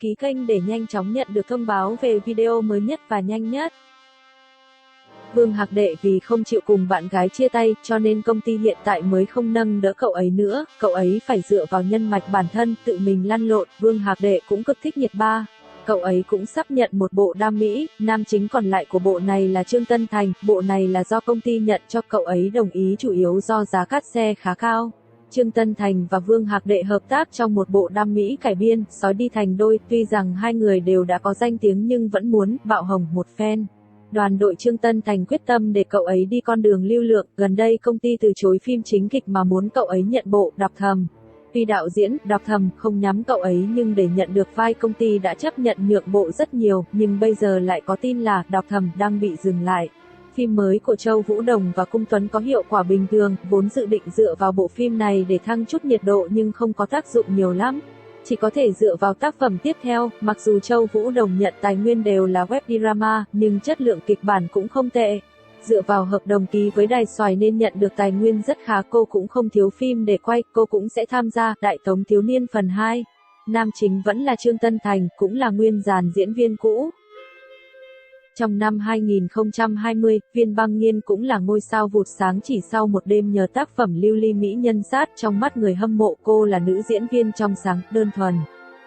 ký kênh để nhanh chóng nhận được thông báo về video mới nhất và nhanh nhất. Vương Hạc Đệ vì không chịu cùng bạn gái chia tay, cho nên công ty hiện tại mới không nâng đỡ cậu ấy nữa, cậu ấy phải dựa vào nhân mạch bản thân, tự mình lăn lộn. Vương Hạc Đệ cũng cực thích nhiệt ba. Cậu ấy cũng sắp nhận một bộ đam mỹ, nam chính còn lại của bộ này là Trương Tân Thành, bộ này là do công ty nhận cho cậu ấy đồng ý chủ yếu do giá cát xe khá cao. Trương Tân Thành và Vương Hạc Đệ hợp tác trong một bộ đam mỹ cải biên, Sói đi thành đôi, tuy rằng hai người đều đã có danh tiếng nhưng vẫn muốn bạo hồng một phen. Đoàn đội Trương Tân Thành quyết tâm để cậu ấy đi con đường lưu lượng, gần đây công ty từ chối phim chính kịch mà muốn cậu ấy nhận bộ Đọc Thầm. Tuy đạo diễn Đọc Thầm không nhắm cậu ấy nhưng để nhận được vai công ty đã chấp nhận nhượng bộ rất nhiều, nhưng bây giờ lại có tin là Đọc Thầm đang bị dừng lại. Phim mới của Châu Vũ Đồng và Cung Tuấn có hiệu quả bình thường, vốn dự định dựa vào bộ phim này để thăng chút nhiệt độ nhưng không có tác dụng nhiều lắm. Chỉ có thể dựa vào tác phẩm tiếp theo, mặc dù Châu Vũ Đồng nhận tài nguyên đều là web drama, nhưng chất lượng kịch bản cũng không tệ. Dựa vào hợp đồng ký với Đài Xoài nên nhận được tài nguyên rất khá, cô cũng không thiếu phim để quay, cô cũng sẽ tham gia Đại Tống Thiếu Niên phần 2. Nam chính vẫn là Trương Tân Thành, cũng là nguyên dàn diễn viên cũ. Trong năm 2020, Viên Băng Nghiên cũng là ngôi sao vụt sáng chỉ sau một đêm nhờ tác phẩm Lưu Ly Mỹ Nhân Sát. Trong mắt người hâm mộ, cô là nữ diễn viên trong sáng, đơn thuần.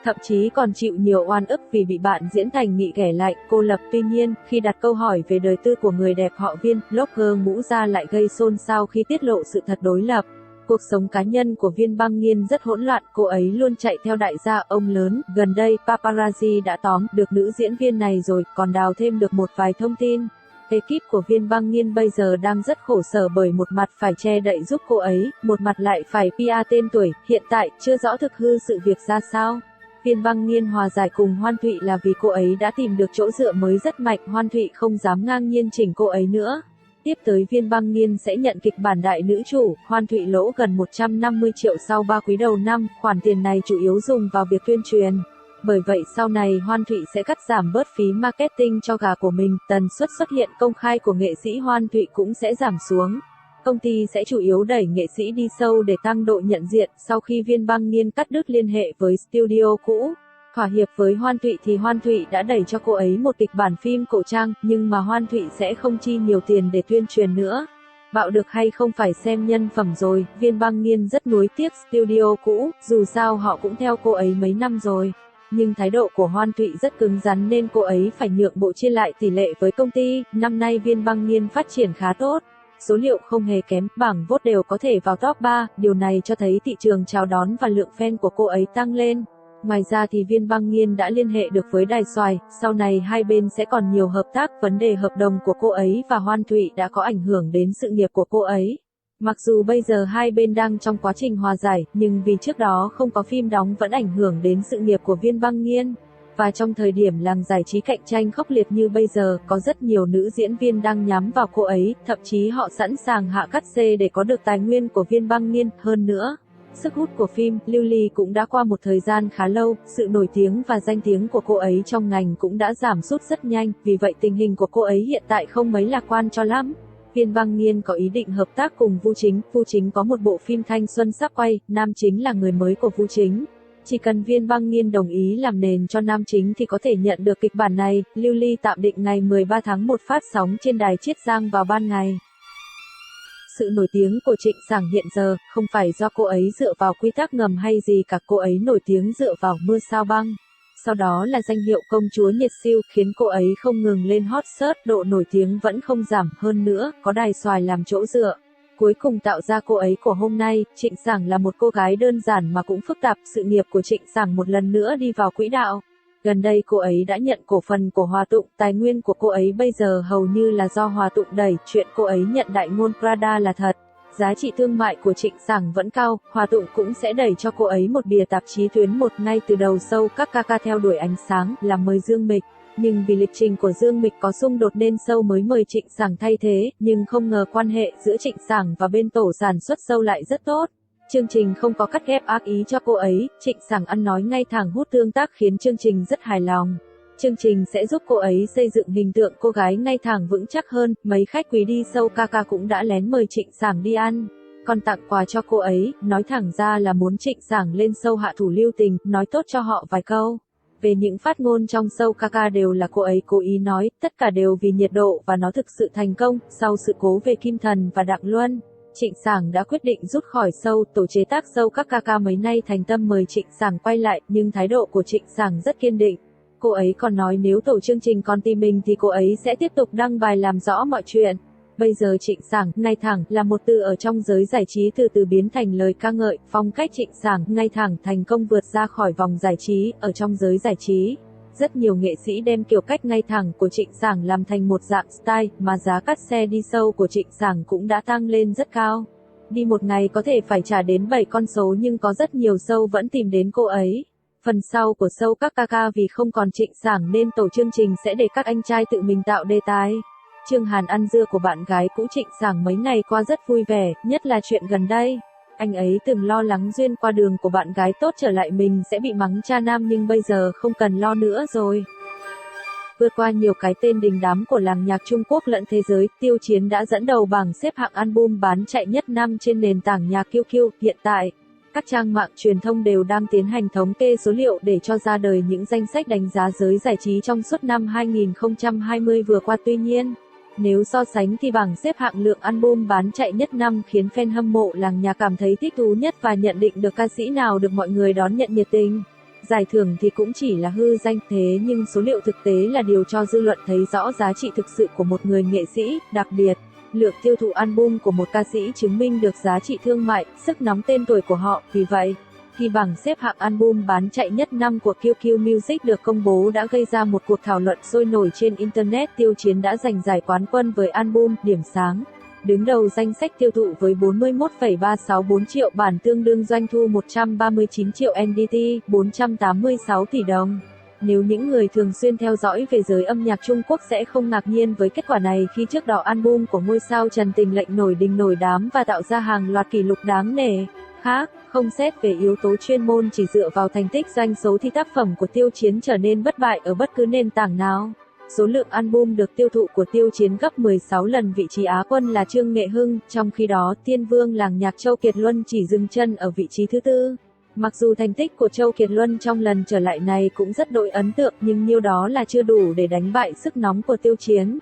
Thậm chí còn chịu nhiều oan ức vì bị bạn diễn thành nghị ghẻ lạnh, cô lập. Tuy nhiên, khi đặt câu hỏi về đời tư của người đẹp họ Viên, blogger Mũ Gia lại gây xôn xao khi tiết lộ sự thật đối lập. Cuộc sống cá nhân của Viên Băng Nghiên rất hỗn loạn, cô ấy luôn chạy theo đại gia ông lớn. Gần đây, paparazzi đã tóm được nữ diễn viên này rồi, còn đào thêm được một vài thông tin. Ekip của Viên Băng Nghiên bây giờ đang rất khổ sở bởi một mặt phải che đậy giúp cô ấy, một mặt lại phải PR tên tuổi, hiện tại chưa rõ thực hư sự việc ra sao. Viên Băng Nghiên hòa giải cùng Hoan Thụy là vì cô ấy đã tìm được chỗ dựa mới rất mạnh, Hoan Thụy không dám ngang nhiên chỉnh cô ấy nữa. Tiếp tới Viên Băng Nghiên sẽ nhận kịch bản đại nữ chủ, Hoan Thụy lỗ gần 150 triệu sau 3 quý đầu năm, khoản tiền này chủ yếu dùng vào việc tuyên truyền. Bởi vậy sau này Hoan Thụy sẽ cắt giảm bớt phí marketing cho gà của mình, tần suất xuất hiện công khai của nghệ sĩ Hoan Thụy cũng sẽ giảm xuống. Công ty sẽ chủ yếu đẩy nghệ sĩ đi sâu để tăng độ nhận diện. Sau khi Viên Băng Nghiên cắt đứt liên hệ với studio cũ, thỏa hiệp với Hoan Thụy thì Hoan Thụy đã đẩy cho cô ấy một kịch bản phim cổ trang, nhưng mà Hoan Thụy sẽ không chi nhiều tiền để tuyên truyền nữa. Bạo được hay không phải xem nhân phẩm rồi, Viên Băng Nghiên rất nuối tiếc studio cũ, dù sao họ cũng theo cô ấy mấy năm rồi. Nhưng thái độ của Hoan Thụy rất cứng rắn nên cô ấy phải nhượng bộ chia lại tỷ lệ với công ty. Năm nay Viên Băng Nghiên phát triển khá tốt. Số liệu không hề kém, bảng vote đều có thể vào top 3, điều này cho thấy thị trường chào đón và lượng fan của cô ấy tăng lên. Ngoài ra thì Viên Băng Nghiên đã liên hệ được với Đài Xoài, sau này hai bên sẽ còn nhiều hợp tác. Vấn đề hợp đồng của cô ấy và Hoan Thụy đã có ảnh hưởng đến sự nghiệp của cô ấy. Mặc dù bây giờ hai bên đang trong quá trình hòa giải, nhưng vì trước đó không có phim đóng vẫn ảnh hưởng đến sự nghiệp của Viên Băng Nghiên. Và trong thời điểm làng giải trí cạnh tranh khốc liệt như bây giờ, có rất nhiều nữ diễn viên đang nhắm vào cô ấy, thậm chí họ sẵn sàng hạ cát xê để có được tài nguyên của Viên Băng Nghiên. Hơn nữa, sức hút của phim Lưu Ly cũng đã qua một thời gian khá lâu, sự nổi tiếng và danh tiếng của cô ấy trong ngành cũng đã giảm sút rất nhanh, vì vậy tình hình của cô ấy hiện tại không mấy lạc quan cho lắm. Viên Băng Nghiên có ý định hợp tác cùng Vu Chính, Vu Chính có một bộ phim thanh xuân sắp quay, nam chính là người mới của Vu Chính. Chỉ cần Viên Băng Nghiên đồng ý làm nền cho nam chính thì có thể nhận được kịch bản này. Lưu Ly tạm định ngày 13 tháng 1 phát sóng trên đài Chiết Giang vào ban ngày. Sự nổi tiếng của Trịnh Sảng hiện giờ không phải do cô ấy dựa vào quy tắc ngầm hay gì cả, cô ấy nổi tiếng dựa vào Mưa Sao Băng. Sau đó là danh hiệu công chúa nhiệt siêu khiến cô ấy không ngừng lên hot search, độ nổi tiếng vẫn không giảm, hơn nữa có Đài Xoài làm chỗ dựa. Cuối cùng tạo ra cô ấy của hôm nay. Trịnh Sảng là một cô gái đơn giản mà cũng phức tạp, sự nghiệp của Trịnh Sảng một lần nữa đi vào quỹ đạo. Gần đây cô ấy đã nhận cổ phần của Hòa Tụng, tài nguyên của cô ấy bây giờ hầu như là do Hòa Tụng đẩy, chuyện cô ấy nhận đại ngôn Prada là thật. Giá trị thương mại của Trịnh Sảng vẫn cao, Hòa Tụng cũng sẽ đẩy cho cô ấy một bìa tạp chí tuyến một ngay từ đầu show các ca ca theo đuổi ánh sáng, là mời Dương Mịch. Nhưng vì lịch trình của Dương Mịch có xung đột nên show mới mời Trịnh Sảng thay thế, nhưng không ngờ quan hệ giữa Trịnh Sảng và bên tổ sản xuất show lại rất tốt. Chương trình không có cắt ghép ác ý cho cô ấy, Trịnh Sảng ăn nói ngay thẳng hút tương tác khiến chương trình rất hài lòng. Chương trình sẽ giúp cô ấy xây dựng hình tượng cô gái ngay thẳng vững chắc hơn, mấy khách quý đi show ca ca cũng đã lén mời Trịnh Sảng đi ăn. Còn tặng quà cho cô ấy, nói thẳng ra là muốn Trịnh Sảng lên show hạ thủ lưu tình, nói tốt cho họ vài câu. Về những phát ngôn trong show Kaka đều là cô ấy cố ý nói, tất cả đều vì nhiệt độ và nó thực sự thành công. Sau sự cố về Kim Thần và Đặng Luân, Trịnh Sảng đã quyết định rút khỏi show. Tổ chế tác show các Kaka mấy nay thành tâm mời Trịnh Sảng quay lại, nhưng thái độ của Trịnh Sảng rất kiên định. Cô ấy còn nói nếu tổ chương trình còn tìm mình thì cô ấy sẽ tiếp tục đăng bài làm rõ mọi chuyện. Bây giờ Trịnh Sảng, ngay thẳng, là một từ ở trong giới giải trí từ từ biến thành lời ca ngợi. Phong cách Trịnh Sảng, ngay thẳng, thành công vượt ra khỏi vòng giải trí. Ở trong giới giải trí, rất nhiều nghệ sĩ đem kiểu cách ngay thẳng của Trịnh Sảng làm thành một dạng style, mà giá cát xe đi show của Trịnh Sảng cũng đã tăng lên rất cao. Đi một ngày có thể phải trả đến 7 con số nhưng có rất nhiều show vẫn tìm đến cô ấy. Phần sau của show các Kaka vì không còn Trịnh Sảng nên tổ chương trình sẽ để các anh trai tự mình tạo đề tài. Trương Hàn ăn dưa của bạn gái cũ Trịnh Sảng mấy ngày qua rất vui vẻ, nhất là chuyện gần đây. Anh ấy từng lo lắng duyên qua đường của bạn gái tốt trở lại mình sẽ bị mắng cha nam nhưng bây giờ không cần lo nữa rồi. Vượt qua nhiều cái tên đình đám của làng nhạc Trung Quốc lẫn thế giới, Tiêu Chiến đã dẫn đầu bảng xếp hạng album bán chạy nhất năm trên nền tảng nhạc QQ. Hiện tại, các trang mạng truyền thông đều đang tiến hành thống kê số liệu để cho ra đời những danh sách đánh giá giới giải trí trong suốt năm 2020 vừa qua. Tuy nhiên, nếu so sánh thì bảng xếp hạng lượng album bán chạy nhất năm khiến fan hâm mộ làng nhạc cảm thấy thích thú nhất và nhận định được ca sĩ nào được mọi người đón nhận nhiệt tình. Giải thưởng thì cũng chỉ là hư danh, thế nhưng số liệu thực tế là điều cho dư luận thấy rõ giá trị thực sự của một người nghệ sĩ, đặc biệt, lượng tiêu thụ album của một ca sĩ chứng minh được giá trị thương mại, sức nóng tên tuổi của họ. Vì vậy, khi bảng xếp hạng album bán chạy nhất năm của QQ Music được công bố đã gây ra một cuộc thảo luận sôi nổi trên Internet. Tiêu Chiến đã giành giải quán quân với album Điểm Sáng, đứng đầu danh sách tiêu thụ với 41,364 triệu bản tương đương doanh thu 139 triệu NDT, 486 tỷ đồng. Nếu những người thường xuyên theo dõi về giới âm nhạc Trung Quốc sẽ không ngạc nhiên với kết quả này khi trước đó album của ngôi sao Trần Tình Lệnh nổi đình nổi đám và tạo ra hàng loạt kỷ lục đáng nể. Khác, không xét về yếu tố chuyên môn chỉ dựa vào thành tích doanh số thì tác phẩm của Tiêu Chiến trở nên bất bại ở bất cứ nền tảng nào. Số lượng album được tiêu thụ của Tiêu Chiến gấp 16 lần vị trí Á quân là Trương Nghệ Hưng, trong khi đó Tiên Vương làng nhạc Châu Kiệt Luân chỉ dừng chân ở vị trí thứ tư. Mặc dù thành tích của Châu Kiệt Luân trong lần trở lại này cũng rất đội ấn tượng nhưng nhiêu đó là chưa đủ để đánh bại sức nóng của Tiêu Chiến.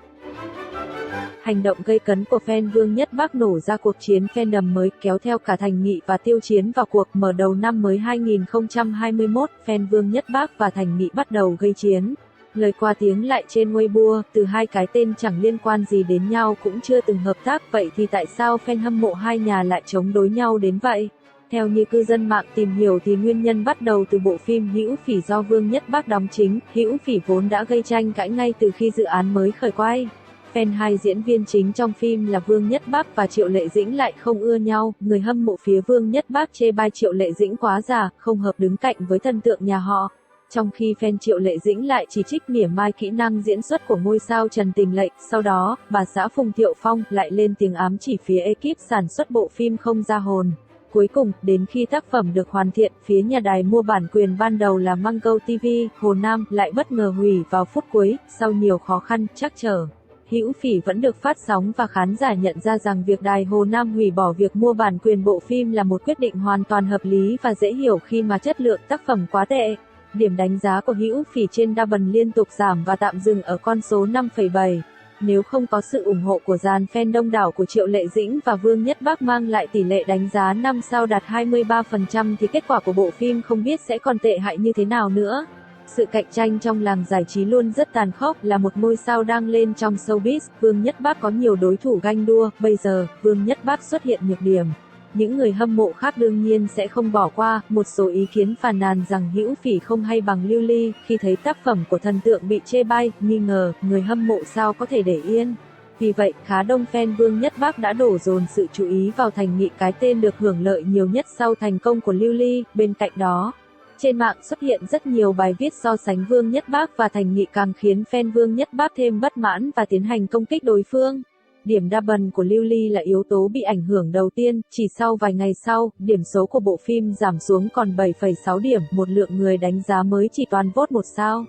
Hành động gây cấn của fan Vương Nhất Bác nổ ra cuộc chiến fandom mới, kéo theo cả Thành Nghị và Tiêu Chiến vào cuộc. Mở đầu năm mới 2021, fan Vương Nhất Bác và Thành Nghị bắt đầu gây chiến. Lời qua tiếng lại trên Weibo, từ hai cái tên chẳng liên quan gì đến nhau cũng chưa từng hợp tác, vậy thì tại sao fan hâm mộ hai nhà lại chống đối nhau đến vậy? Theo như cư dân mạng tìm hiểu thì nguyên nhân bắt đầu từ bộ phim Hữu Phỉ do Vương Nhất Bác đóng chính. Hữu Phỉ vốn đã gây tranh cãi ngay từ khi dự án mới khởi quay. Fan hai diễn viên chính trong phim là Vương Nhất Bác và Triệu Lệ Dĩnh lại không ưa nhau, người hâm mộ phía Vương Nhất Bác chê bai Triệu Lệ Dĩnh quá già, không hợp đứng cạnh với thần tượng nhà họ. Trong khi fan Triệu Lệ Dĩnh lại chỉ trích mỉa mai kỹ năng diễn xuất của ngôi sao Trần Tình Lệnh. Sau đó, bà xã Phùng Thiệu Phong lại lên tiếng ám chỉ phía ekip sản xuất bộ phim không ra hồn. Cuối cùng, đến khi tác phẩm được hoàn thiện, phía nhà đài mua bản quyền ban đầu là Mango TV, Hồ Nam, lại bất ngờ hủy vào phút cuối. Sau nhiều khó khăn, trắc trở, Hữu Phỉ vẫn được phát sóng và khán giả nhận ra rằng việc đài Hồ Nam hủy bỏ việc mua bản quyền bộ phim là một quyết định hoàn toàn hợp lý và dễ hiểu khi mà chất lượng tác phẩm quá tệ. Điểm đánh giá của Hữu Phỉ trên Douban liên tục giảm và tạm dừng ở con số 5,7. Nếu không có sự ủng hộ của dàn fan đông đảo của Triệu Lệ Dĩnh và Vương Nhất Bác mang lại tỷ lệ đánh giá 5 sao đạt 23% thì kết quả của bộ phim không biết sẽ còn tệ hại như thế nào nữa. Sự cạnh tranh trong làng giải trí luôn rất tàn khốc, là một ngôi sao đang lên trong showbiz, Vương Nhất Bác có nhiều đối thủ ganh đua, bây giờ, Vương Nhất Bác xuất hiện nhược điểm. Những người hâm mộ khác đương nhiên sẽ không bỏ qua. Một số ý kiến phàn nàn rằng Hữu Phỉ không hay bằng Lưu Ly, khi thấy tác phẩm của thần tượng bị chê bai, nghi ngờ, người hâm mộ sao có thể để yên. Vì vậy, khá đông fan Vương Nhất Bác đã đổ dồn sự chú ý vào Thành Nghị, cái tên được hưởng lợi nhiều nhất sau thành công của Lưu Ly. Bên cạnh đó, trên mạng xuất hiện rất nhiều bài viết so sánh Vương Nhất Bác và Thành Nghị càng khiến fan Vương Nhất Bác thêm bất mãn và tiến hành công kích đối phương. Điểm Douban của Lưu Ly là yếu tố bị ảnh hưởng đầu tiên, chỉ sau vài ngày sau, điểm số của bộ phim giảm xuống còn 7,6 điểm, một lượng người đánh giá mới chỉ toàn vote 1 sao.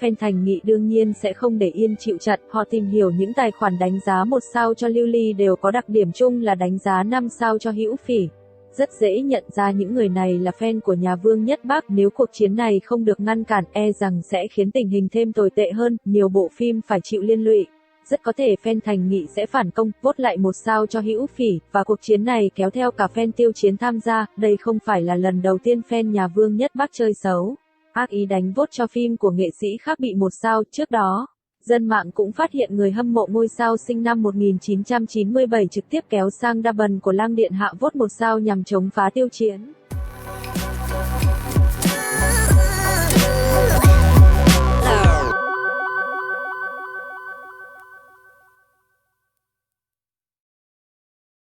Fan Thành Nghị đương nhiên sẽ không để yên chịu trận, họ tìm hiểu những tài khoản đánh giá 1 sao cho Lưu Ly đều có đặc điểm chung là đánh giá 5 sao cho Hữu Phỉ. Rất dễ nhận ra những người này là fan của nhà Vương Nhất Bắc, nếu cuộc chiến này không được ngăn cản e rằng sẽ khiến tình hình thêm tồi tệ hơn, nhiều bộ phim phải chịu liên lụy. Rất có thể fan Thành Nghị sẽ phản công, vote lại 1 sao cho Hữu Phỉ, và cuộc chiến này kéo theo cả fan Tiêu Chiến tham gia, đây không phải là lần đầu tiên fan nhà Vương Nhất Bắc chơi xấu. Ác ý đánh vote cho phim của nghệ sĩ khác bị 1 sao, trước đó. Dân mạng cũng phát hiện người hâm mộ ngôi sao sinh năm 1997 trực tiếp kéo sang Đa Bần của Lang Điện Hạ vote 1 sao nhằm chống phá Tiêu Chiến.